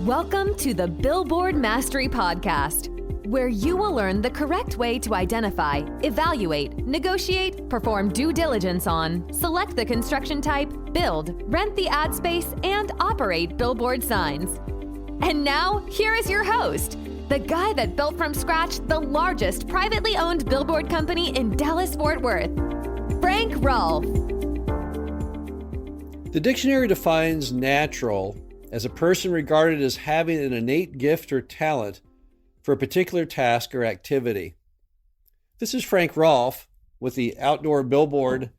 Welcome to the Billboard Mastery Podcast, where you will learn the correct way to identify, evaluate, negotiate, perform due diligence on, select the construction type, build, rent the ad space, and operate billboard signs. And now, here is your host, the guy that built from scratch the largest privately owned billboard company in Dallas-Fort Worth, Frank Rolfe. The dictionary defines natural as a person regarded as having an innate gift or talent for a particular task or activity. This is Frank Rolfe with the Outdoor Billboard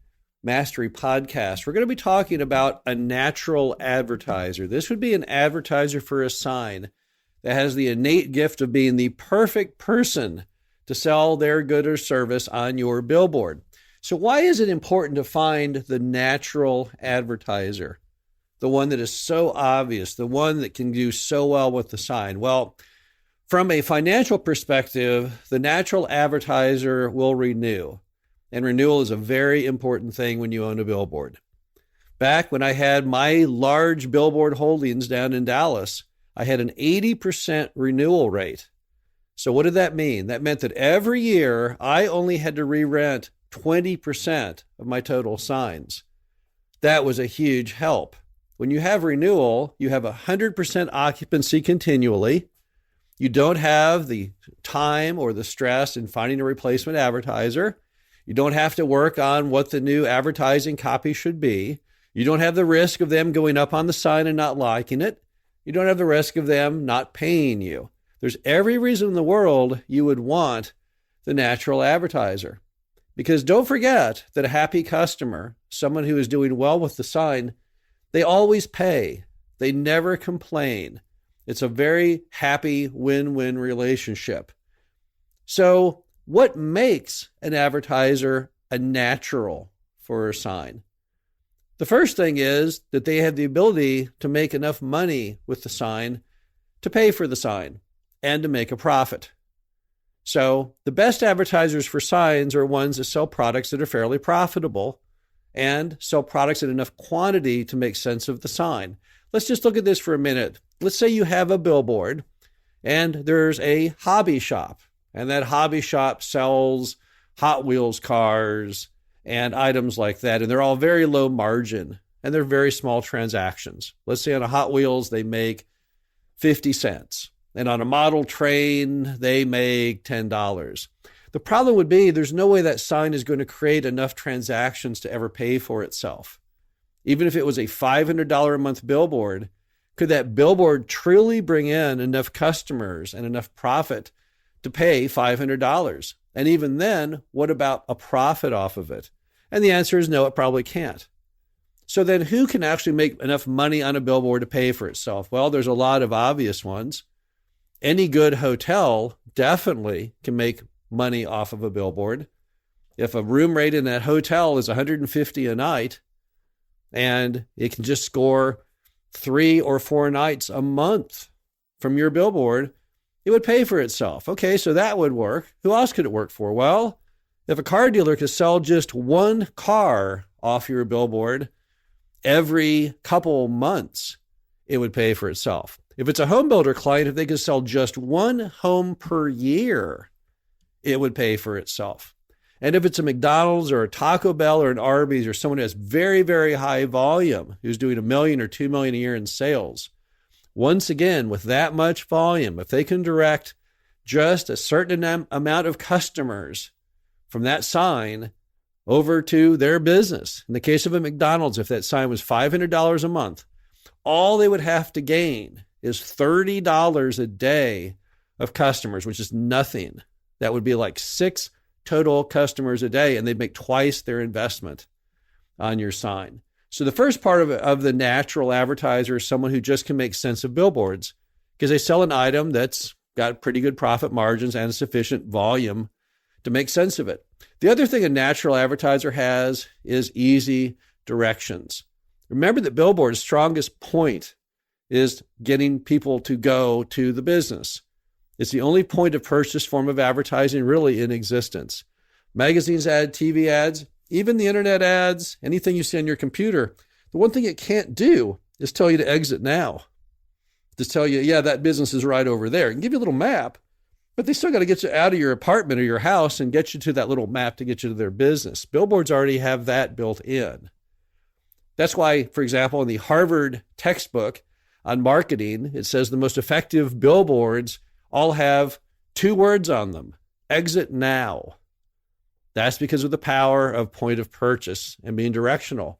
Mastery Podcast. We're going to be talking about a natural advertiser. This would be an advertiser for a sign that has the innate gift of being the perfect person to sell their good or service on your billboard. So why is it important to find the natural advertiser? The one that is so obvious, the one that can do so well with the sign? Well, from a financial perspective, the natural advertiser will renew. And renewal is a very important thing when you own a billboard. Back when I had my large billboard holdings down in Dallas, I had an 80% renewal rate. So what did that mean? That meant that every year I only had to re-rent 20% of my total signs. That was a huge help. When you have renewal, you have 100% occupancy continually. You don't have the time or the stress in finding a replacement advertiser. You don't have to work on what the new advertising copy should be. You don't have the risk of them going up on the sign and not liking it. You don't have the risk of them not paying you. There's every reason in the world you would want the natural advertiser. Because don't forget that a happy customer, someone who is doing well with the sign, they always pay. They never complain. It's a very happy win-win relationship. So what makes an advertiser a natural for a sign? The first thing is that they have the ability to make enough money with the sign to pay for the sign and to make a profit. So the best advertisers for signs are ones that sell products that are fairly profitable and sell products in enough quantity to make sense of the sign. Let's just look at this for a minute. Let's say you have a billboard and there's a hobby shop, and that hobby shop sells Hot Wheels cars and items like that, and they're all very low margin and they're very small transactions. Let's say on a Hot Wheels, they make 50 cents. And on a model train, they make $10. The problem would be there's no way that sign is going to create enough transactions to ever pay for itself. Even if it was a $500 a month billboard, could that billboard truly bring in enough customers and enough profit to pay $500? And even then, what about a profit off of it? And the answer is no, it probably can't. So then who can actually make enough money on a billboard to pay for itself? Well, there's a lot of obvious ones. Any good hotel definitely can make money off of a billboard. If a room rate in that hotel is $150 a night and it can just score 3 or 4 nights a month from your billboard, it would pay for itself. Okay, so that would work. Who else could it work for? Well, if a car dealer could sell just one car off your billboard every couple months, it would pay for itself. If it's a home builder client, if they could sell just one home per year, it would pay for itself. And if it's a McDonald's or a Taco Bell or an Arby's or someone who has very, very high volume, who's doing $1 million or $2 million a year in sales, once again, with that much volume, if they can direct just a certain amount of customers from that sign over to their business. In the case of a McDonald's, if that sign was $500 a month, all they would have to gain is $30 a day of customers, which is nothing. That would be like 6 total customers a day, and they'd make twice their investment on your sign. So the first part of the natural advertiser is someone who just can make sense of billboards because they sell an item that's got pretty good profit margins and sufficient volume to make sense of it. The other thing a natural advertiser has is easy directions. Remember that billboard's strongest point is getting people to go to the business. It's the only point of purchase form of advertising really in existence. Magazines add TV ads, even the internet ads, anything you see on your computer. The one thing it can't do is tell you to exit now. to tell you, yeah, that business is right over there. It can give you a little map, but they still got to get you out of your apartment or your house and get you to that little map to get you to their business. Billboards already have that built in. That's why, for example, in the Harvard textbook on marketing, it says the most effective billboards all have 2 words on them: exit now. That's because of the power of point of purchase and being directional.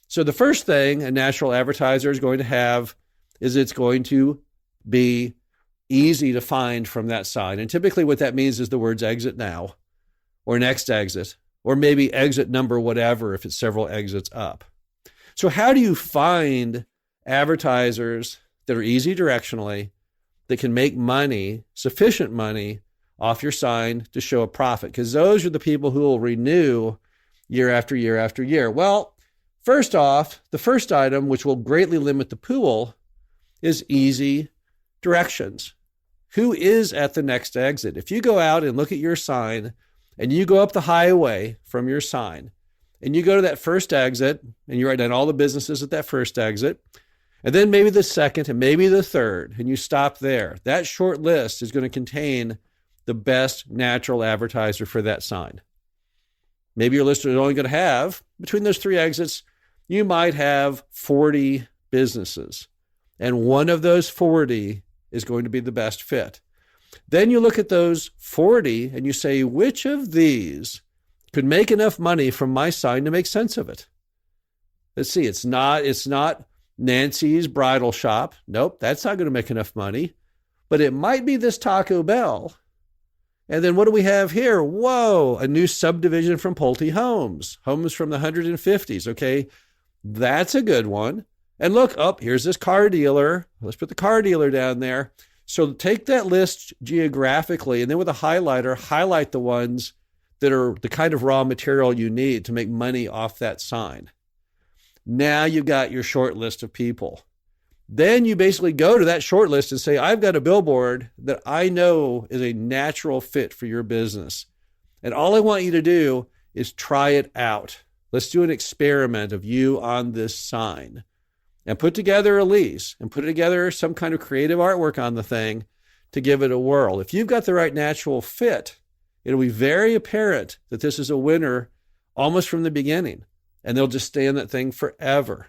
So the first thing a natural advertiser is going to have is it's going to be easy to find from that sign. And typically what that means is the words exit now, or next exit, or maybe exit number whatever if it's several exits up. So how do you find advertisers that are easy directionally, that can make money, sufficient money, off your sign to show a profit? Because those are the people who will renew year after year after year. Well, first off, the first item, which will greatly limit the pool, is easy directions. Who is at the next exit? If you go out and look at your sign and you go up the highway from your sign and you go to that first exit and you write down all the businesses at that first exit, and then maybe the second and maybe the third, and you stop there, that short list is going to contain the best natural advertiser for that sign. Maybe your list is only going to have, between those 3 exits, you might have 40 businesses. And one of those 40 is going to be the best fit. Then you look at those 40 and you say, which of these could make enough money from my sign to make sense of it? Let's see, it's not Nancy's bridal shop. Nope, that's not going to make enough money. But it might be this Taco Bell. And then what do we have here? Whoa, a new subdivision from Pulte Homes. Homes from the 150s, okay? That's a good one. And look, here's this car dealer. Let's put the car dealer down there. So take that list geographically, and then with a highlighter, highlight the ones that are the kind of raw material you need to make money off that sign. Now you've got your short list of people. Then you basically go to that short list and say, I've got a billboard that I know is a natural fit for your business. And all I want you to do is try it out. Let's do an experiment of you on this sign and put together a lease and put together some kind of creative artwork on the thing to give it a whirl. If you've got the right natural fit, it'll be very apparent that this is a winner almost from the beginning, and they'll just stay in that thing forever.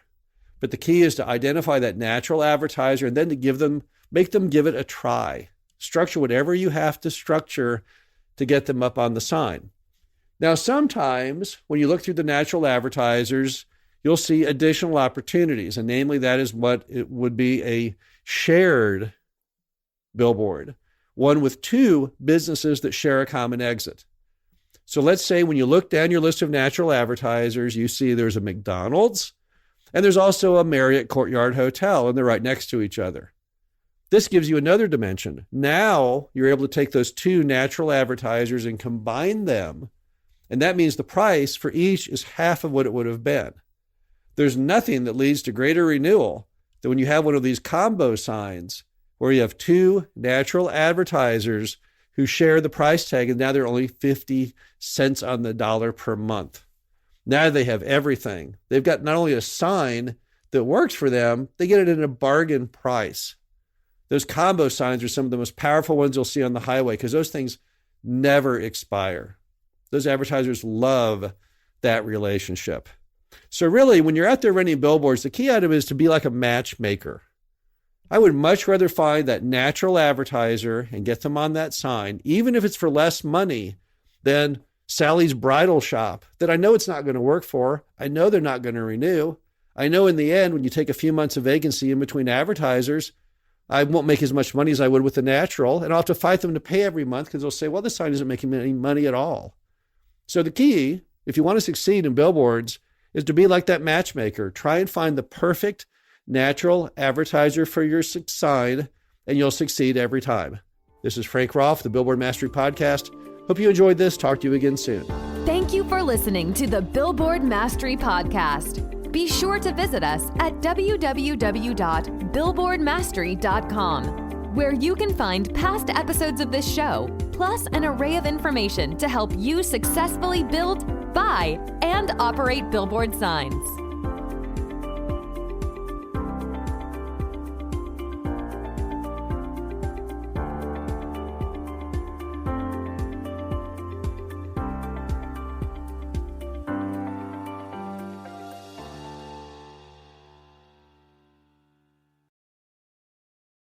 But the key is to identify that natural advertiser and then to make them give it a try. Structure whatever you have to structure to get them up on the sign. Now, sometimes when you look through the natural advertisers, you'll see additional opportunities, and namely that is what it would be a shared billboard, one with 2 businesses that share a common exit. So let's say when you look down your list of natural advertisers, you see there's a McDonald's, and there's also a Marriott Courtyard Hotel, and they're right next to each other. This gives you another dimension. Now you're able to take those 2 natural advertisers and combine them, and that means the price for each is half of what it would have been. There's nothing that leads to greater renewal than when you have one of these combo signs where you have 2 natural advertisers who share the price tag, and now they're only 50 cents on the dollar per month. Now they have everything. They've got not only a sign that works for them, they get it at a bargain price. Those combo signs are some of the most powerful ones you'll see on the highway because those things never expire. Those advertisers love that relationship. So really, when you're out there running billboards, the key item is to be like a matchmaker. I would much rather find that natural advertiser and get them on that sign, even if it's for less money, than Sally's bridal shop that I know it's not going to work for. I know they're not going to renew. I know in the end, when you take a few months of vacancy in between advertisers, I won't make as much money as I would with the natural, and I'll have to fight them to pay every month because they'll say, well, this sign isn't making any money at all. So the key, if you want to succeed in billboards, is to be like that matchmaker. Try and find the perfect natural advertiser for your sign, and you'll succeed every time. This is Frank Rolfe, the Billboard Mastery Podcast. Hope you enjoyed this. Talk to you again soon. Thank you for listening to the Billboard Mastery Podcast. Be sure to visit us at www.billboardmastery.com, where you can find past episodes of this show, plus an array of information to help you successfully build, buy, and operate billboard signs.